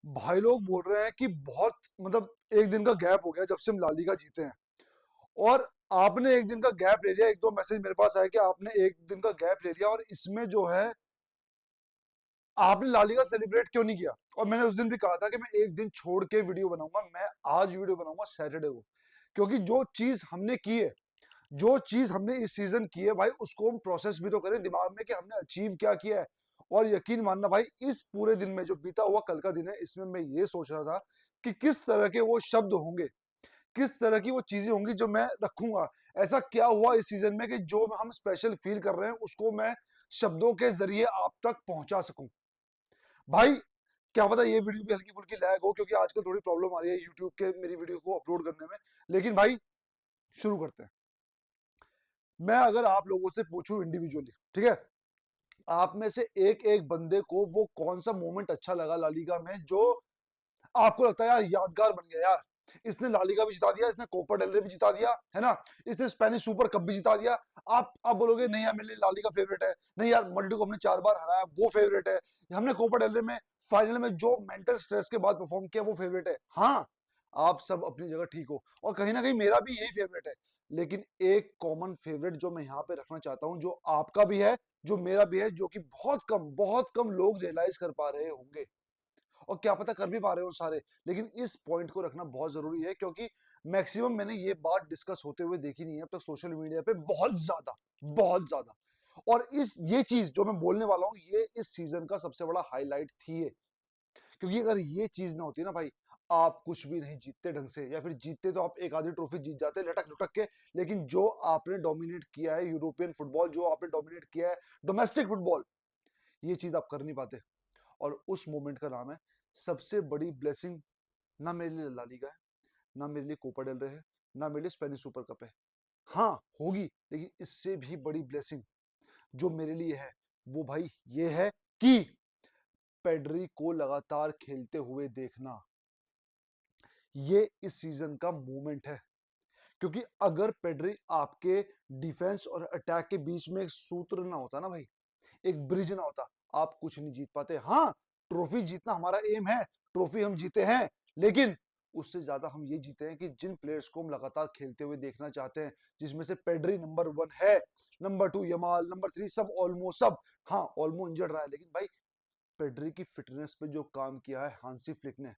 भाई लोग बोल रहे हैं कि बहुत मतलब एक दिन का गैप हो गया जब से हम लालीगा जीते हैं। और आपने एक दिन का गैप ले लिया। एक दो मैसेज मेरे पास आया कि आपने एक दिन का गैप ले लिया और इसमें जो है आपने लालीगा सेलिब्रेट क्यों नहीं किया। और मैंने उस दिन भी कहा था कि मैं एक दिन छोड़ के वीडियो बनाऊंगा। मैं आज वीडियो बनाऊंगा सैटरडे को, क्योंकि जो चीज हमने की है, जो चीज हमने इस सीजन की है भाई, उसको हम प्रोसेस भी तो करें दिमाग में कि हमने अचीव क्या किया है। और यकीन मानना भाई, इस पूरे दिन में जो बीता हुआ कल का दिन है, इसमें मैं ये सोच रहा था कि किस तरह के वो शब्द होंगे, किस तरह की वो चीजें होंगी जो मैं रखूंगा। ऐसा क्या हुआ इस सीजन में कि जो हम स्पेशल फील कर रहे हैं उसको मैं शब्दों के जरिए आप तक पहुंचा सकूं। भाई क्या पता ये वीडियो भी हल्की फुल्की लैग हो, क्योंकि आजकल थोड़ी प्रॉब्लम आ रही है यूट्यूब के मेरी वीडियो को अपलोड करने में। लेकिन भाई शुरू करते हैं। मैं अगर आप लोगों से पूछूं इंडिविजुअली, ठीक है, आप में से एक एक बंदे को वो कौन सा मोमेंट अच्छा लगा लालीगा में जो आपको लगता है यार यादगार बन गया यार। इसने लालीगा भी जिता दिया, इसने कोपा डेल रे भी जिता दिया है ना, इसने स्पेनिश सुपर कप भी जिता दिया। आप बोलोगे नहीं यार मेरे लिए लालीगा फेवरेट है, नहीं यार मल्टी को हमने 4 बार हराया वो फेवरेट है, हमने कोपा डेल रे में फाइनल में जो मेंटल स्ट्रेस के बाद परफॉर्म किया वो फेवरेट है। हाँ, आप सब अपनी जगह ठीक हो और कहीं ना कहीं मेरा भी यही फेवरेट है। लेकिन एक कॉमन फेवरेट जो मैं यहाँ पे रखना चाहता हूँ, जो आपका भी है, जो मेरा भी है, जो कि बहुत कम लोग रियलाइज कर पा रहे होंगे, और क्या पता कर भी पा रहे हो सारे। लेकिन इस पॉइंट को रखना बहुत जरूरी है, क्योंकि मैक्सिमम मैंने ये बात डिस्कस होते हुए देखी नहीं है अब तक सोशल मीडिया पे, बहुत ज्यादा। और इस ये चीज जो मैं बोलने वाला हूं, ये इस सीजन का सबसे बड़ा हाईलाइट थी ये। क्योंकि अगर ये चीज ना होती ना भाई, आप कुछ भी नहीं जीतते ढंग से, या फिर जीतते तो आप एक आधी ट्रॉफी जीत जाते लटक लुटक के। लेकिन जो आपने डोमिनेट किया है यूरोपियन फुटबॉल, जो आपने डोमिनेट किया है डोमेस्टिक फुटबॉल, ये चीज आप कर नहीं पाते। और उस मोमेंट का नाम है सबसे बड़ी ब्लेसिंग। ना मेरे लिए ला लीगा है, ना मेरे लिए कोपा डेल रहे है, ना मेरे लिए स्पेनिश सुपर कप है। हाँ होगी, लेकिन इससे भी बड़ी ब्लेसिंग जो मेरे लिए है वो भाई ये है कि पेड्री को लगातार खेलते हुए देखना, ये इस सीजन का मोमेंट है। क्योंकि अगर पेड्री आपके डिफेंस और अटैक के बीच में एक सूत्र ना होता ना भाई, एक ब्रिज ना होता, आप कुछ नहीं जीत पाते। हाँ, ट्रॉफी जीतना हमारा एम है, ट्रॉफी हम जीते हैं, लेकिन उससे ज्यादा हम ये जीते हैं कि जिन प्लेयर्स को हम लगातार खेलते हुए देखना चाहते हैं, जिसमें से पेड्री नंबर 1 है, नंबर 2 यमाल, नंबर 3 सब ऑलमोस्ट सब। हाँ ऑलमो इंजर्ड रहा है, लेकिन भाई पेड्री की फिटनेस पे जो काम किया है हांसी फ्लिक ने,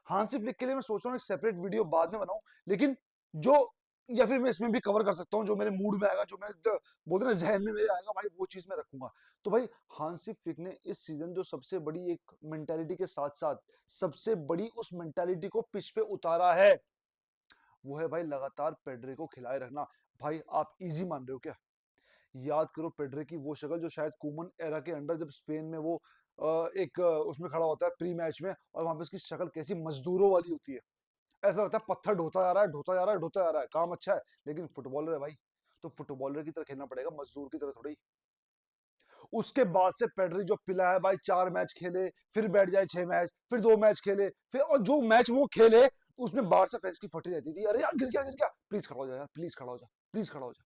हांसी फ्लिक के लिए मैं सोच रहा हूँ एक सेपरेट वीडियो बाद में बनाऊं। लेकिन जो, या फिर मैं इसमें भी कवर कर सकता हूँ, जो मेरे मूड में आएगा, जो मेरे बोलते ना जहन में मेरे आएगा भाई, वो चीज मैं रखूंगा। तो भाई हांसी फ्लिक ने इस सीजन जो सबसे बड़ी एक मेंटालिटी के साथ साथ सबसे बड़ी उस मेंटालिटी को पिच पे उतारा है, वो है भाई लगातार पेड्रे को खिलाए रखना। भाई आप इजी मान रहे हो क्या? याद करो पेड्रे की वो शक्ल जो शायद कूमन एरा के अंडर, जब स्पेन में वो एक उसमें खड़ा होता है प्री मैच में, और वहां पे उसकी शक्ल कैसी मजदूरों वाली होती है। ऐसा लगता है पत्थर ढोता जा रहा है, ढोता जा रहा है, ढोता जा रहा है, काम अच्छा है, लेकिन फुटबॉलर है भाई, तो फुटबॉलर की तरह खेलना पड़ेगा, मजदूर की तरह थोड़ी। उसके बाद से पेड्री जो पिला है भाई, 4 मैच खेले, फिर बैठ जाए 6 मैच, फिर 2 मैच खेले, फिर और जो मैच वो खेले उसमें बाहर से फैंस की फटी रहती थी, अरे यार गिर गया गिर गया, प्लीज खड़ा हो जा यार, प्लीज खड़ा हो जा, प्लीज खड़ा हो जा।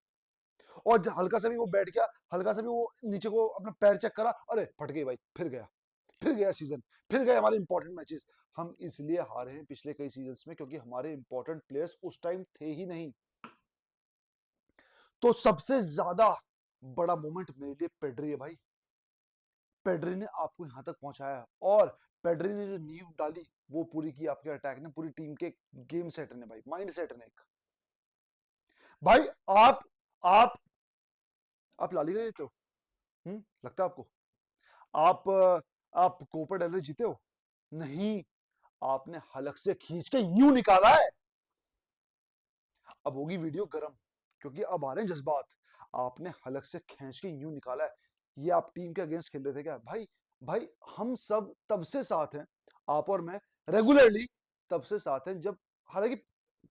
और हल्का सा भी वो बैठ गया, हल्का सा भी वो नीचे को अपना पैर चेक करा, अरे फट गई भाई, फिर गया, फिर गया सीजन, फिर गए हमारे इंपॉर्टेंट मैचेस। हम इसलिए हारे हैं पिछले कई सीजन्स में, क्योंकि हमारे इंपॉर्टेंट प्लेयर्स उस टाइम थे ही नहीं। तो सबसे ज्यादा बड़ा मोमेंट मेरे लिए पेड्री है भाई। पेड्री ने आपको यहां तक पहुंचाया, और पेड्री ने जो नींव डाली वो पूरी की आपके अटैक ने, पूरी टीम के गेम सेट ने भाई, माइंड सेट ने एक। भाई आप आप आप लालीगा ये तो, लगता है आपको? आप आप कोपा डेल रे जीते हो? नहीं, आपने हलक से खींच के यूं निकाला है। अब होगी वीडियो गरम, क्योंकि अब आ रहे हैं जज्बात। आपने हलक से खींच के यूं निकाला है। ये आप टीम के अगेंस्ट खेल रहे थे क्या भाई? भाई हम सब तब से साथ हैं, आप और मैं रेगुलरली तब से साथ हैं, जब हालांकि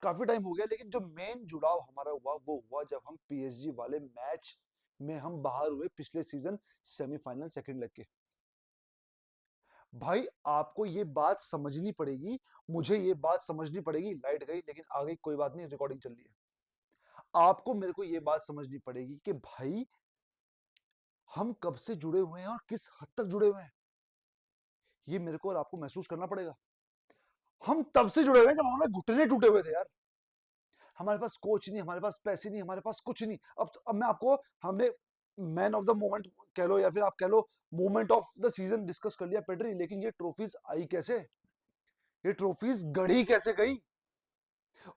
काफी टाइम हो गया, लेकिन जो मेन जुड़ाव हमारा हुआ वो हुआ जब हम पीएसजी वाले मैच में हम बाहर हुए पिछले सीजन, सेमीफाइनल सेकंड लेग के। भाई आपको ये बात समझनी पड़ेगी, मुझे ये बात समझनी पड़ेगी। लाइट गई लेकिन आ गई, कोई बात नहीं, रिकॉर्डिंग चल रही है। आपको मेरे को ये बात समझनी पड़ेगी कि भाई हम कब से जुड़े हुए हैं और किस हद तक जुड़े हुए हैं। ये मेरे को और आपको महसूस करना पड़ेगा। हम तब से जुड़े हुए हैं जब हमारे घुटने टूटे हुए थे यार। हमारे पास कोच नहीं, हमारे पास पैसे नहीं, हमारे पास कुछ नहीं। अब मैं आपको, हमने मैन ऑफ द मोमेंट कह लो या फिर आप कह लो moment of the season discuss कर लिया पेड्री, लेकिन ये ट्रॉफीज आई कैसे, ये ट्रॉफीज गढ़ी कैसे गई,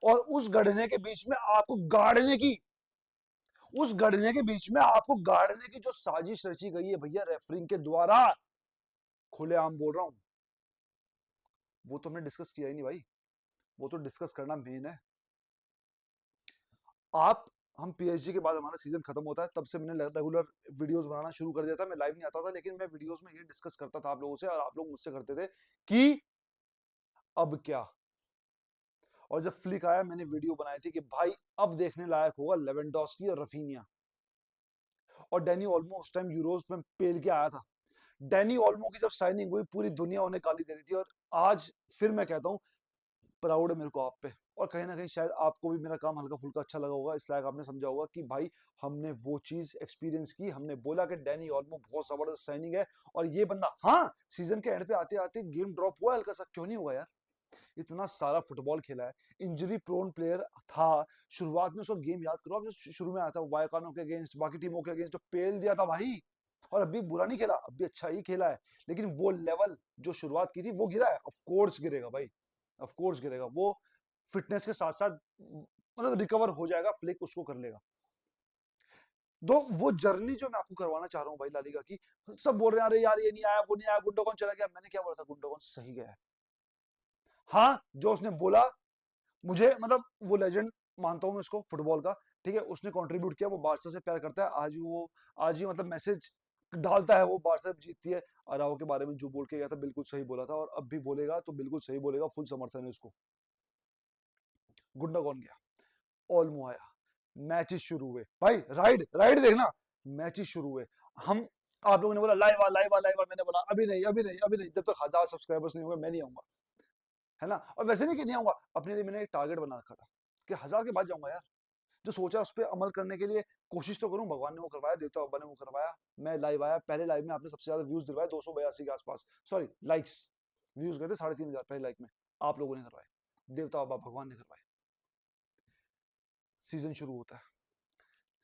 और उस गढ़ने के बीच में आपको गाड़ने की, उस गढ़ने के बीच में आपको गाड़ने की जो साजिश रची गई है भैया रेफरिंग के द्वारा, खुलेआम बोल रहा हूं, वो तो हमने डिस्कस किया ही नहीं भाई। वो तो डिस्कस करना मेन है। आप, हम पीएसजी के बाद हमारा सीजन खत्म होता है, तब से मैंने रेगुलर वीडियोस बनाना शुरू कर दिया था। मैं लाइव नहीं आता था, लेकिन मैं वीडियोस में ये डिस्कस करता था आप लोगों से, और आप लोग मुझसे करते थे कि अब क्या। और जब फ्लिक आया, मैंने वीडियो बनाई थी कि भाई अब देखने लायक होगा लेवेंडोस्की और रफीनिया। और डैनी ओल्मो उस टाइम यूरोज में पेल के आया था। डैनी ओल्मो की जब साइनिंग हुई, पूरी दुनिया उन्हें गाली दे रही थी। और आज फिर मैं कहता हूं, प्राउड है मेरे को आप पे, और कहीं ना कहीं शायद आपको भी मेरा काम हल्का फुल्का अच्छा लगा होगा, इस लायक आपने समझा होगा कि भाई हमने वो चीज एक्सपीरियंस की। हमने बोला कि डैनी ओल्मो बहुत जबरदस्त साइनिंग है, और ये बंदा, हाँ सीजन के एंड पे आते आते गेम ड्रॉप हुआ हल्का सा, क्यों नहीं होगा यार, इतना सारा फुटबॉल खेला है, इंजरी प्रोन प्लेयर था। शुरुआत में उसको गेम याद करो, अब जो शुरू में आया था वायकानो के अगेंस्ट, बाकी टीमों के अगेंस्ट जो पेल दिया था भाई, और अभी बुरा नहीं खेला, अभी अच्छा ही खेला है, लेकिन वो लेवल जो शुरुआत की थी वो गिरा है, ऑफ कोर्स गिरेगा भाई, ऑफ कोर्स गिरेगा। वो फिटनेस के साथ साथ मतलब रिकवर हो जाएगा, फ्लिक उसको कर लेगा। दो वो जर्नी जो मैं आपको करवाना चाह रहा हूँ भाई लालिगा की, सब बोल रहे हैं अरे यार ये नहीं आया, वो नहीं आया, गुंडोगन चला गया। मैंने क्या बोला था, गुंडोगन सही गया है। हाँ जो उसने बोला, मुझे मतलब वो लेजेंड मानता हूं मैं उसको फुटबॉल का, ठीक है, उसने कंट्रीब्यूट किया, वो बारसा से प्यार करता है। आज ही मतलब मैसेज डालता है वो, बारसा जीतती है। अराओ के बारे में जो बोल के गया था बिल्कुल सही बोला था, और अब भी बोलेगा तो बिल्कुल सही बोलेगा, फुल समर्थन है उसको। गुंडा कौन गया, ओल्मो आया, मैचेस शुरू हुए भाई, राइड राइड देखना, मैचेस शुरू हुए। हम, आप लोगों ने बोला लाइव आ लाइव आ लाइव आ, मैंने बोला अभी नहीं अभी नहीं अभी नहीं, जब तक 1000 सब्सक्राइबर्स नहीं होंगे मैं नहीं आऊंगा, है ना। और वैसे नहीं कि नहीं आऊंगा, अपने लिए मैंने एक टारगेट बना रखा था कि 1000 के बाद जाऊंगा यार। जो सोचा उस पर अमल करने के लिए कोशिश तो करूं, भगवान ने वो करवाया, देवता बाबा ने वो करवाया। मैं लाइव आया, पहले लाइव में आपने सबसे ज्यादा व्यूज दिलवाए, 282 के आसपास, सॉरी लाइक्स, व्यूज गए थे 3500 पहले लाइक में, आप लोगों ने करवाए, देवता बाबा भगवान ने करवाए। सीजन शुरू होता है,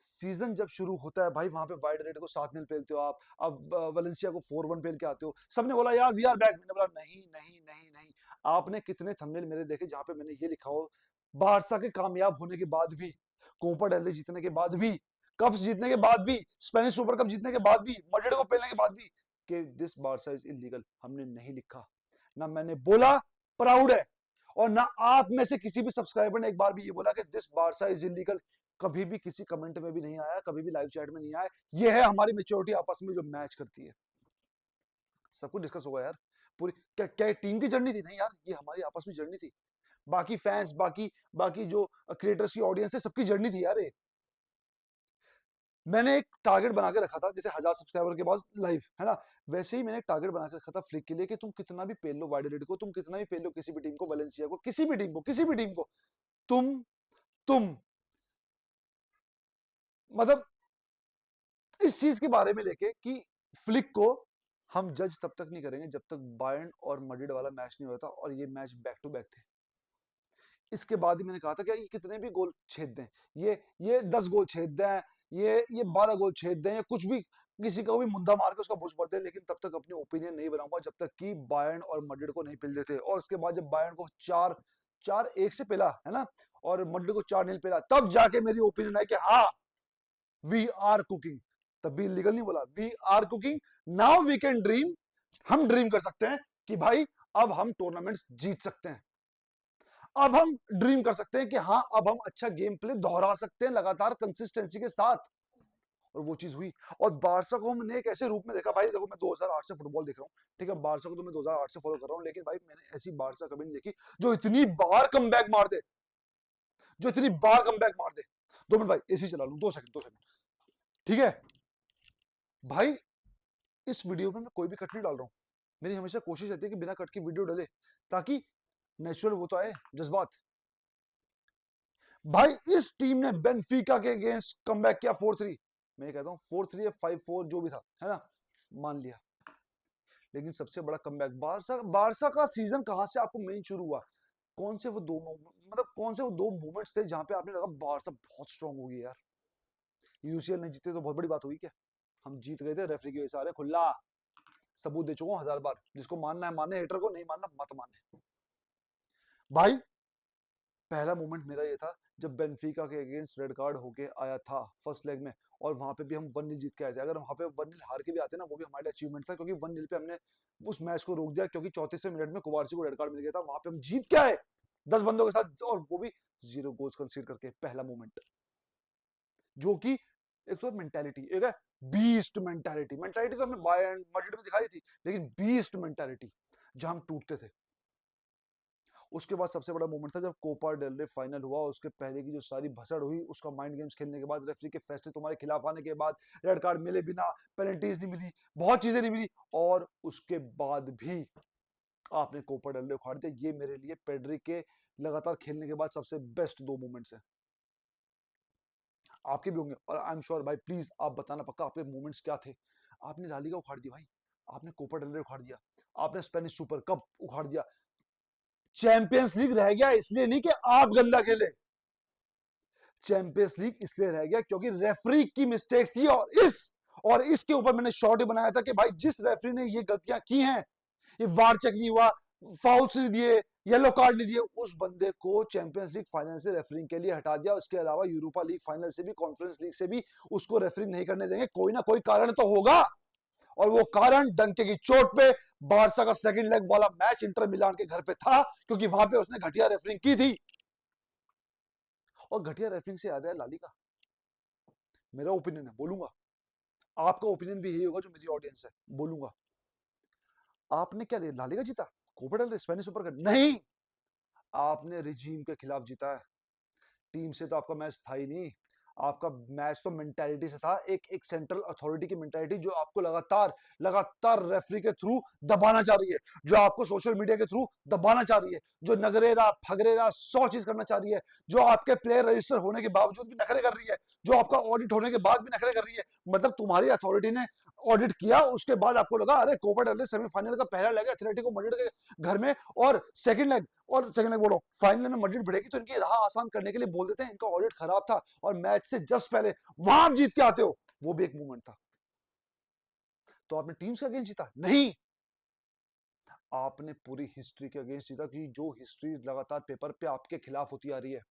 सीजन जब शुरू होता है भाई, वहां पे वाइड रेड को 7-0 पेलते हो आप, अब वलेंसिया को 4-1 पेल के आते हो। सबने बोला यार वी आर बैक, मैंने बोला नहीं नहीं नहीं नहीं। आपने कितने थंबनेल मेरे देखे जहां पे मैंने ये लिखा हो, बारसा के कामयाब होने के बाद भी, कोपा डेल रे जीतने के बाद भी, कप्स जीतने के बाद भी, स्पेनिश सुपर कप जीतने के बाद भी, मड्रिड को पेलने के बाद भी, कि दिस बारसा इज इलीगल, हमने नहीं लिखा। ना मैंने बोला प्राउड है, और ना आप में से किसी भी सब्सक्राइबर ने एक बार भी ये बोला कि दिस बारसा इज इलीगल। कभी भी किसी कमेंट में भी नहीं आया, कभी भी लाइव चैट में नहीं आया। ये है हमारी मेच्योरिटी आपस में जो मैच करती है। सब कुछ डिस्कस होगा यार, पूरी क्या क्या टीम की जर्नी थी, नहीं यार ये हमारी आपस में जर्नी थी। बाकी फैंस, बाकी बाकी जो क्रिएटर्स की ऑडियंस है, सबकी जर्नी थी यार ये। मैंने एक टारगेट बना के रखा था, जैसे 1000 सब्सक्राइबर के बाद लाइव, है ना, वैसे ही मैंने एक टारगेट बना के रखा था फ्लिक के लिए कि तुम कितना भी पेल लो वाइड रेड को, तुम कितना भी पेल लो किसी भी टीम को, वलेंसिया को, किसी भी टीम को, किसी भी टीम को, तुम मतलब इस चीज के बारे में लेके कि फ्लिक को हम जज तब तक नहीं करेंगे जब तक बायर्न और मैड्रिड वाला मैच नहीं होता, और ये मैच बैक टू बैक थे। इसके बाद ही मैंने कहा था कि ये कितने भी गोल छेद दें, ये 10 गोल छेद दें, ये 12 गोल छेद दें, या कुछ भी, किसी को भी मुंदा मार के उसका भूस भर दें, लेकिन तब तक अपनी ओपिनियन नहीं बनाऊंगा जब तक कि बायर्न और मैड्रिड को नहीं पिल देते। और उसके बाद जब बायर्न को 4-1 से पिला, है ना, और मैड्रिड को 4-0 पिला, तब जाके मेरी ओपिनियन है कि हाँ वी आर कुकिंग। तब भी इलीगल नहीं बोला, we are cooking, now we can dream. हम ड्रीम कर सकते हैं कि भाई अब हम टूर्नामेंट्स जीत सकते हैं, अब हम ड्रीम कर सकते हैं कि हाँ अब हम अच्छा गेम प्ले दोहरा सकते हैं लगातार कंसिस्टेंसी के साथ। और वो चीज हुई। और बारसा को हमने एक ऐसे रूप में देखा भाई, देखो मैं 2008 से फुटबॉल देख रहा हूँ, ठीक है, बारसा को तो मैं 2008 से फॉलो कर रहा हूँ, लेकिन भाई मैंने ऐसी बारसा कभी नहीं देखी जो इतनी बार कम बैक मार दे, जो इतनी बार कम बैक मार दे। 2 मिनट भाई एसी चला लूं, 2 सेकंड, ठीक है भाई। इस वीडियो में मैं कोई भी कट नहीं डाल रहा हूं, मेरी हमेशा कोशिश रहती है कि बिना कट की वीडियो डले, ताकि नेचुरल वो तो आए जज्बात। भाई इस टीम ने बेनफिका के अगेंस्ट कमबैक किया 4-3, मैं कहता हूं 4-3 या 5-4 जो भी था, है ना, मान लिया। लेकिन सबसे बड़ा कमबैक बारसा बारसा का सीजन कहां से आपको मेन शुरू हुआ? कौन से वो दो मतलब कौन से वो दो मोमेंट्स थे जहां पे आपने लगा बारसा बहुत स्ट्रांग होगी यार? यूसीएल नहीं जीते तो बहुत बड़ी बात हुई क्या? हम जीत गए थे रेफरी की वजह से। अरे खुला सबूत दे चुका हूं 1000 बार। जिसको मानना है माने, हेटर को नहीं मानना मत माने भाई। पहला मोमेंट मेरा ये था जब बेनफिका के अगेंस्ट रेड कार्ड होके आया था फर्स्ट लेग में, और वहां पे भी हम 1-0 जीत के आए थे। अगर वहां पे 1-0 हार के भी आते ना, वो भी हमारे लिए अचीवमेंट था, क्योंकि 1-0 पे हमने उस मैच को रोक दिया, क्योंकि 34वें मिनट में कुबारसी को रेड कार्ड मिल गया था। वहां पे हम जीत के आए 10 बंदों के साथ, और वो भी 0 गोल्स कंसीड करके। पहला मोमेंट जो कि एक तो मेंटालिटी, एक है बीस्ट मेंटालिटी। मेंटालिटी तो हमने बायर्न मैड्रिड में दिखाई थी, लेकिन बीस्ट मेंटालिटी जहां हम टूटते थे। उसके बाद सबसे बड़ा मोमेंट था जब कोपा डेल रे फाइनल हुआ। उसके पहले की जो सारी भसड़ हुई, उसका माइंड गेम्स खेलने के बाद, रेफरी के फैसले तुम्हारे खिलाफ आने के बाद, रेड कार्ड मिले बिना, पेनल्टीज नहीं मिली, बहुत चीजें नहीं मिली, और उसके बाद भी आपने कोपा डेल रे उखाड़ दिया। ये मेरे लिए पेड्री के लगातार खेलने के बाद सबसे बेस्ट 2 मोमेंट्स हैं। आपके भी होंगे, और आई एम श्योर भाई, प्लीज आप बताना पक्का आपके मोमेंट्स क्या थे। आपने ला लीगा उखाड़ दी भाई, आपने कोपा डेल रे उखाड़ दिया, आपने स्पेनिश सुपर कप उखाड़ दिया। चैंपियंस लीग रह गया इसलिए नहीं कि आप गंदा खेले, चैंपियंस लीग इसलिए रह गया क्योंकि रेफरी की मिस्टेक्स थी। और इसके ऊपर मैंने शॉर्ट बनाया था कि भाई जिस रेफरी ने ये गलतियां की हैं, ये वार चेक नहीं हुआ, फाउल्स नहीं दिए, येलो कार्ड नहीं दिए, उस बंदे को चैंपियंस लीग फाइनल से रेफरिंग के लिए हटा दिया। उसके अलावा यूरोपा लीग फाइनल से भी, कॉन्फ्रेंस लीग से भी उसको रेफरिंग नहीं करने देंगे। कोई ना कोई कारण तो होगा, और वो कारण डंके की चोट पे बारसा का सेकंड लेग वाला मैच इंटर मिलान के घर पे था, क्योंकि वहां पे उसने घटिया रेफरिंग की थी। और घटिया रेफरिंग से याद है लालिगा, मेरा ओपिनियन है, बोलूंगा, आपका ओपिनियन भी यही होगा जो मेरी ऑडियंस है, बोलूंगा। आपने क्या लालिगा जीता? कोपा डेल रे, स्पेनिश सुपर कप नहीं, आपने रिजीम के खिलाफ जीता है। टीम से तो आपका मैच था ही नहीं, आपका मैच तो मेंटालिटी से था। एक एक सेंट्रल अथॉरिटी की मेंटालिटी जो आपको लगातार लगातार रेफरी के थ्रू दबाना चाह रही है, जो आपको सोशल मीडिया के थ्रू दबाना चाह रही है, जो नगरेरा फगरेरा 100 चीज करना चाह रही है, जो आपके प्लेयर रजिस्टर होने के बावजूद भी नखरे कर रही है, जो आपका ऑडिट होने के बाद भी नखरे कर रही है। मतलब तुम्हारी अथॉरिटी ने ऑडिट किया, उसके बाद आपको लगा अरे कोपा डेल रे सेमीफाइनल का पहला लेग एथलेटिको मैड्रिड के घर में, और सेकंड लेग बोलो फाइनल में मैड्रिड भिड़ेगी, तो इनकी राह आसान करने के लिए बोल देते हैं इनका ऑडिट खराब था, और मैच से जस्ट पहले वहां आप जीत के आते हो। वो भी एक मूवमेंट था। तो आपने टीम के अगेंस्ट जीता नहीं, आपने पूरी हिस्ट्री के अगेंस्ट जीता, कि जो हिस्ट्री लगातार पेपर पे आपके खिलाफ होती आ रही है।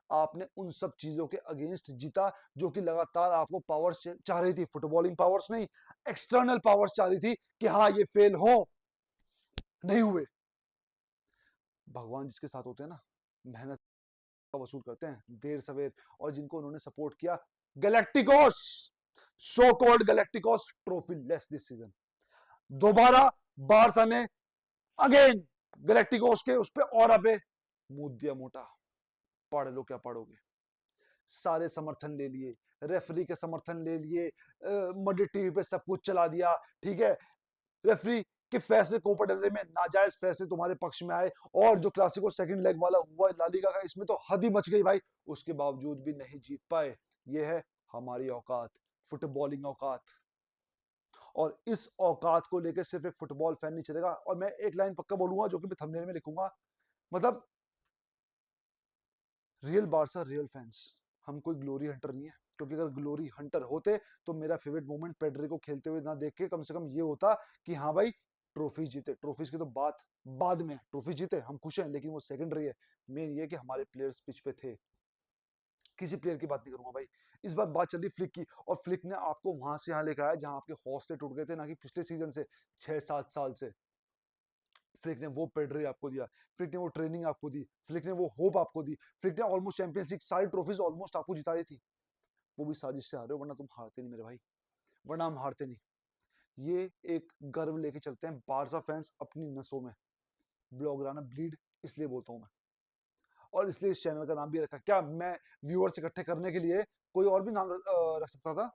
आपने उन सब चीजों के अगेंस्ट जीता जो कि लगातार आपको पावर्स चाह रही थी, फुटबॉलिंग पावर्स नहीं, एक्सटर्नल पावर्स चाह रही थी कि हाँ ये फेल हो, नहीं हुए। भगवान जिसके साथ होते हैं ना, मेहनत का वसूल करते हैं देर सवेर। और जिनको उन्होंने सपोर्ट किया, galacticos, so called galacticos trophy less this season. दोबारा बारसा ने अगेन गैलेक्टिकोस के उस पे और पे मुंह दिया मोटा। पढ़ लो क्या पढ़ोगे, सारे समर्थन ले लिए, रेफरी के समर्थन ले लिए, मडी टीवी पे सब कुछ चला दिया, ठीक है। रेफरी के फैसले कोपा डेल रे में नाजायज फैसले तुम्हारे पक्ष में आए, और जो क्लासिको सेकंड लेग वाला हुआ लालिगा का, इसमें तो हद ही मच गई भाई। उसके बावजूद भी नहीं जीत पाए। ये है हमारी औकात, फुटबॉलिंग औकात। और इस औकात को लेकर सिर्फ एक फुटबॉल फैन नहीं चलेगा। और मैं एक लाइन पक्का बोलूंगा जो कि मैं थंबनेल में लिखूंगा, मतलब रियल बारसा रियल फैंस, हम कोई ग्लोरी हंटर नहीं है। क्योंकि अगर ग्लोरी हंटर होते तो मेरा फेवरेट मोमेंट पेड्री को खेलते हुए ना देख के कम से कम ये होता कि हाँ भाई ट्रॉफी जीते। ट्रॉफीज की तो बात बाद में, ट्रॉफी जीते हम खुश हैं, लेकिन वो सेकेंडरी है। मेन ये कि हमारे प्लेयर्स पिच पे थे। किसी प्लेयर की बात नहीं करूंगा भाई। इस बार बात चल रही फ्लिक की, और फ्लिक ने आपको वहां से यहाँ लेकर आया जहां आपके हौसले टूट गए थे, ना कि पिछले सीजन से 6-7 साल से। फ्लिक ने वो पेड्री आपको दिया, फ्लिक ने वो ट्रेनिंग आपको दी, फ्लिक ने वो होप आपको दी, फ्लिक ने ऑलमोस्ट चैंपियंस लीग सारी ट्रॉफीज ऑलमोस्ट आपको जिता दी थी। वो भी साजिश से हारे हो, वरना तुम हारते नहीं मेरे भाई, वरना हम हारते नहीं। ये एक गर्व लेके चलते हैं बारसा फैंस अपनी नसों में। ब्लॉगराना ब्लीड इसलिए बोलता हूं मैं, और इसलिए इस चैनल का नाम भी रखा। क्या मैं व्यूअर्स इकट्ठे करने के लिए कोई और भी नाम रख सकता था,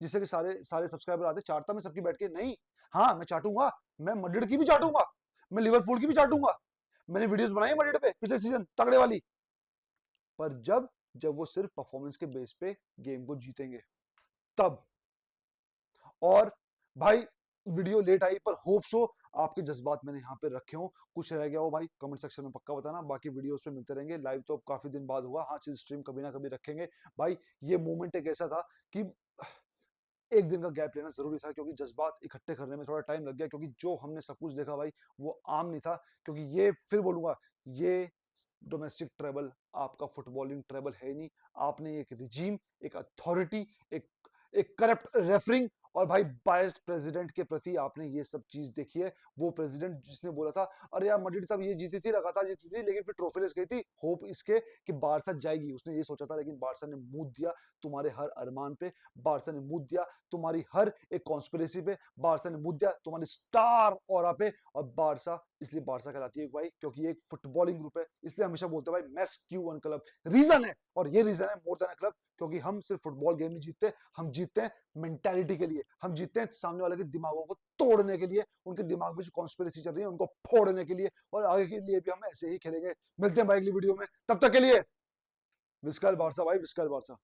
जिससे कि सारे सारे सब्सक्राइबर आते? चाटता मैं सबकी बैठ के नहीं। हाँ मैं चाटूंगा, मैं मैड्रिड की भी चाटूंगा, मैं लिवरपूल की भी चाटूंगा। मैंने वीडियोस बनाई मैड्रिड पे पिछले सीजन तगड़े वाली। पर जब जब वो सिर्फ परफॉर्मेंस के बेस पे गेम को जीतेंगे, तब। और भाई वीडियो लेट आई, पर होप सो आपके जज्बात मैंने यहाँ पे रखे हो। कुछ रह गया हो भाई कमेंट सेक्शन में पक्का बताना। बाकी वीडियोस में मिलते रहेंगे। लाइव तो अब काफी दिन बाद हुआ, हाँ चीज स्ट्रीम कभी ना कभी रखेंगे भाई। ये मोमेंट एक ऐसा था कि एक दिन का गैप लेना जरूरी था, क्योंकि जज्बात इकट्ठे करने में थोड़ा टाइम लग गया, क्योंकि जो हमने सब कुछ देखा भाई वो आम नहीं था। क्योंकि ये फिर बोलूंगा, ये डोमेस्टिक ट्रेबल आपका फुटबॉलिंग ट्रेबल है नहीं। आपने एक रिजीम, एक अथॉरिटी, एक एक करप्ट रेफरिंग और भाई बायस्ड प्रेसिडेंट के प्रति आपने ये सब चीज देखी है। वो प्रेसिडेंट जिसने बोला था अरे यार मैड्रिड तब ये जीती थी, लगातार जीती थी, लेकिन फिर ट्रॉफी लेस गई थी, होप इसके कि बारसा जाएगी, उसने ये सोचा था, लेकिन बारसा ने मुंह दिया तुम्हारे हर अरमान पे। बारसा ने मुंह दिया तुम्हारी हर एक कॉन्स्पिरेसी पे। बारसा ने मुंह दिया तुम्हारी स्टार ऑरा पे। और बारसा इसलिए बारसा कहलाती है भाई, क्योंकि ये एक फुटबॉलिंग ग्रुप है। इसलिए हमेशा बोलते हैं भाई मैस क्यू वन क्लब रीजन है, और ये रीजन है मोर देन अ क्लब। क्योंकि हम सिर्फ फुटबॉल गेम नहीं जीतते, हम जीतते हैं मेंटालिटी के लिए। हम जीतते हैं सामने वाले के दिमागों को तोड़ने के लिए, उनके दिमाग में जो कॉन्स्पिरेसी चल रही है उनको फोड़ने के लिए, और आगे के लिए भी हम ऐसे ही खेलेंगे। मिलते हैं भाई अगली वीडियो में, तब तक के लिए विस्कल बारसा भाई, विस्कल बारसा।